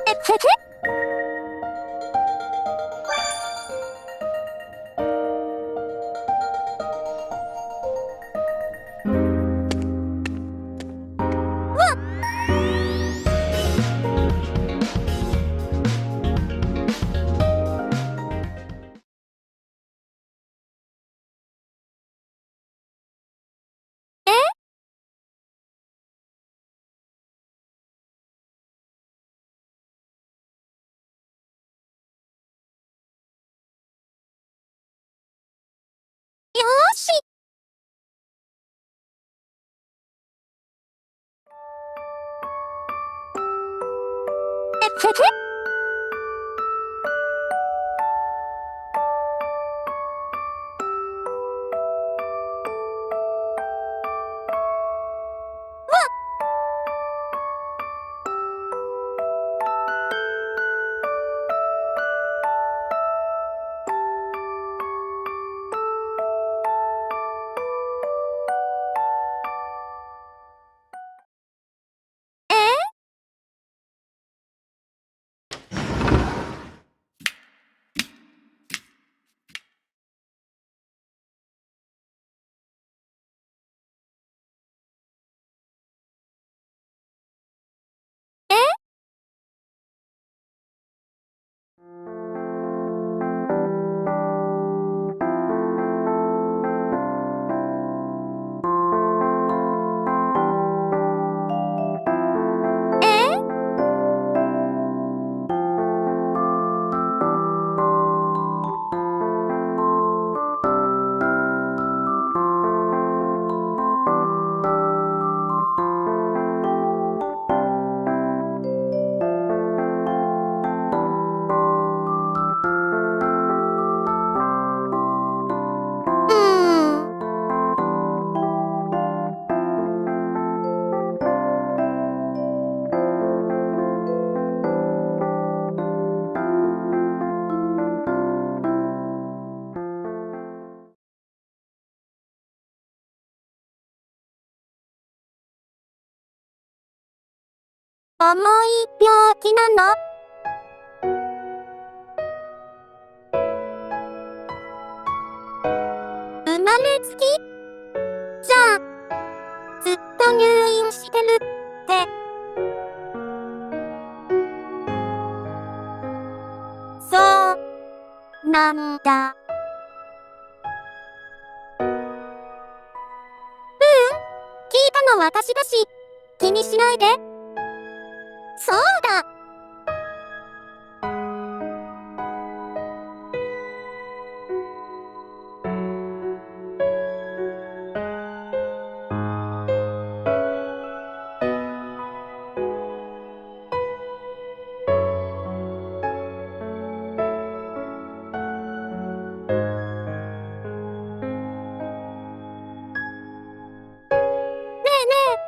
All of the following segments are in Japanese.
えへへ。よーし。えへへ。うーん。重い病気なの？生まれつき？じゃあ、ずっと入院してるって。そうなんだ。聞いたの私だし、気にしないで。そうだ。ねえねえ。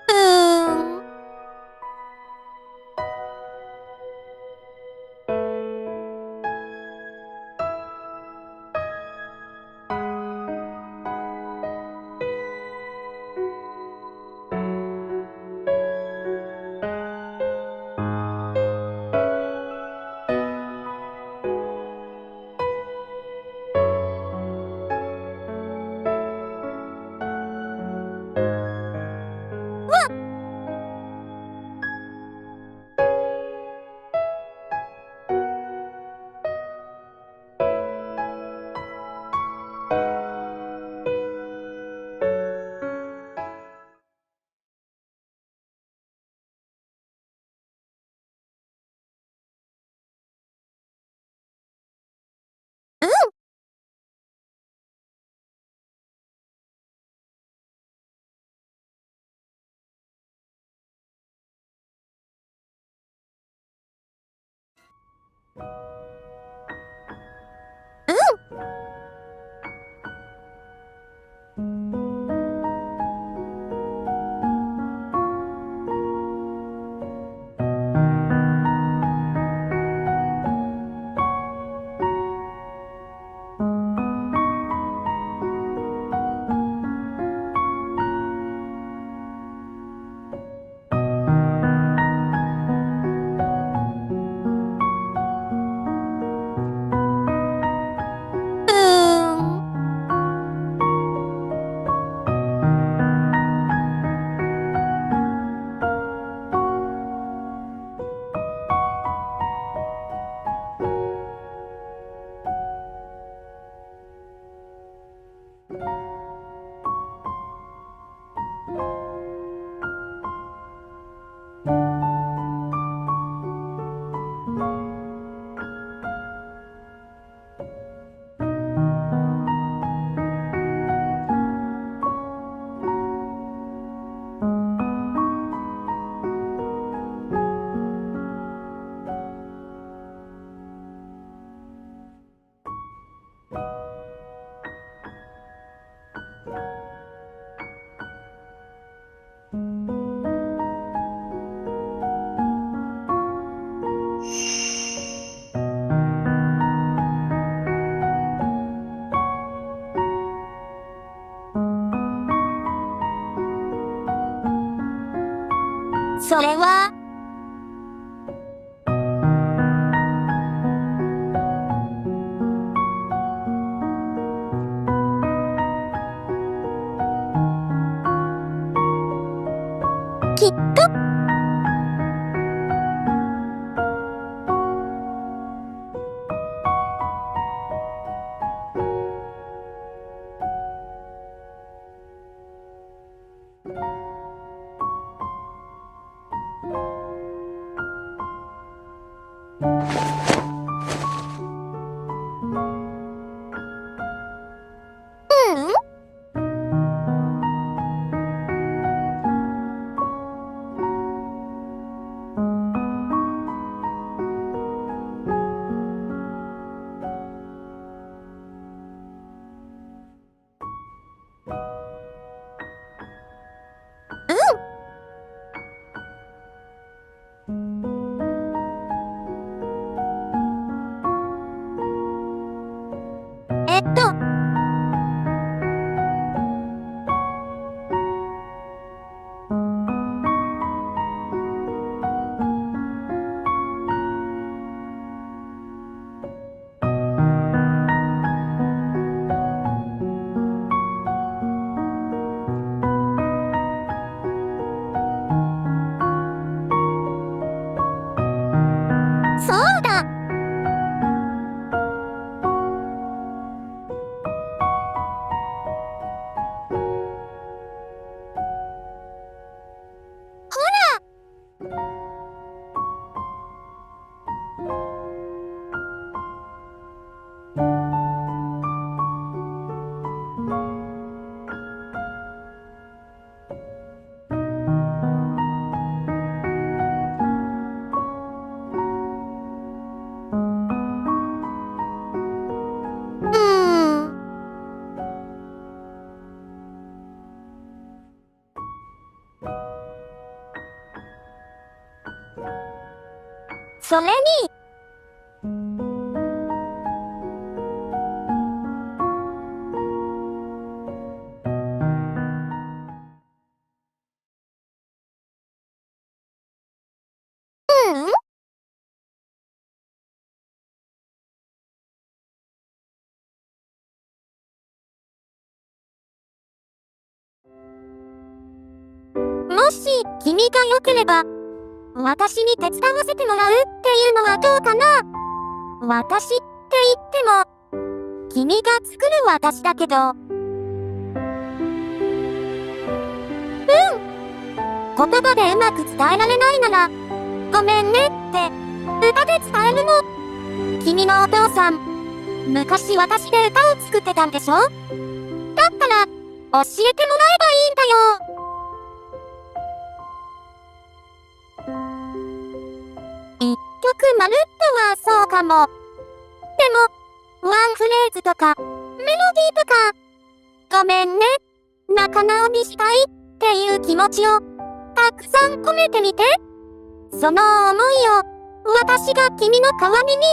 うん。うん。それは、きっと、うん。えっと、そうだ。ほら、うーん。それに、うん。もし、君が良ければ、私に手伝わせてもらうっていうのはどうかな。私って言っても、君が作る私だけど、言葉でうまく伝えられないなら、ごめんねって、歌で伝えるの。君のお父さん、昔私で歌を作ってたんでしょ？だったら、教えてもらえばいいんだよ。一曲まるっとはそうかも。でも、ワンフレーズとか、メロディーとか、ごめんね、仲直りしたいっていう気持ちを、たくさん込めてみて。その思いを、私が君の代わりに、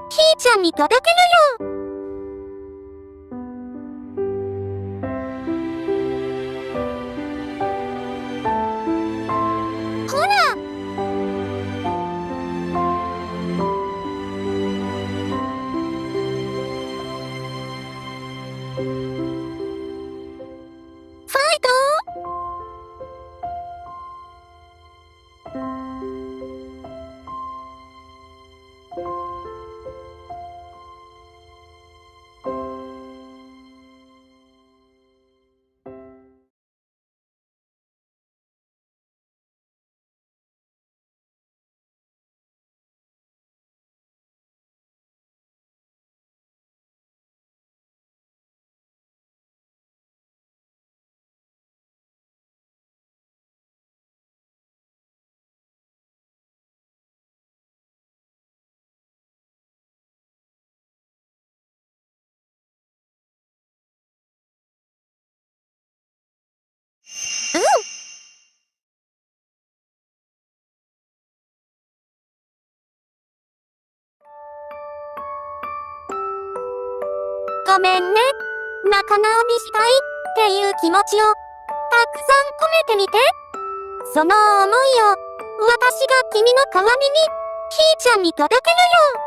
ひーちゃんに届けるよ。ほら、ファイト。ごめんね。仲直りしたいっていう気持ちをたくさん込めてみて。その思いを私が君の代わりにひーちゃんに届けるよ。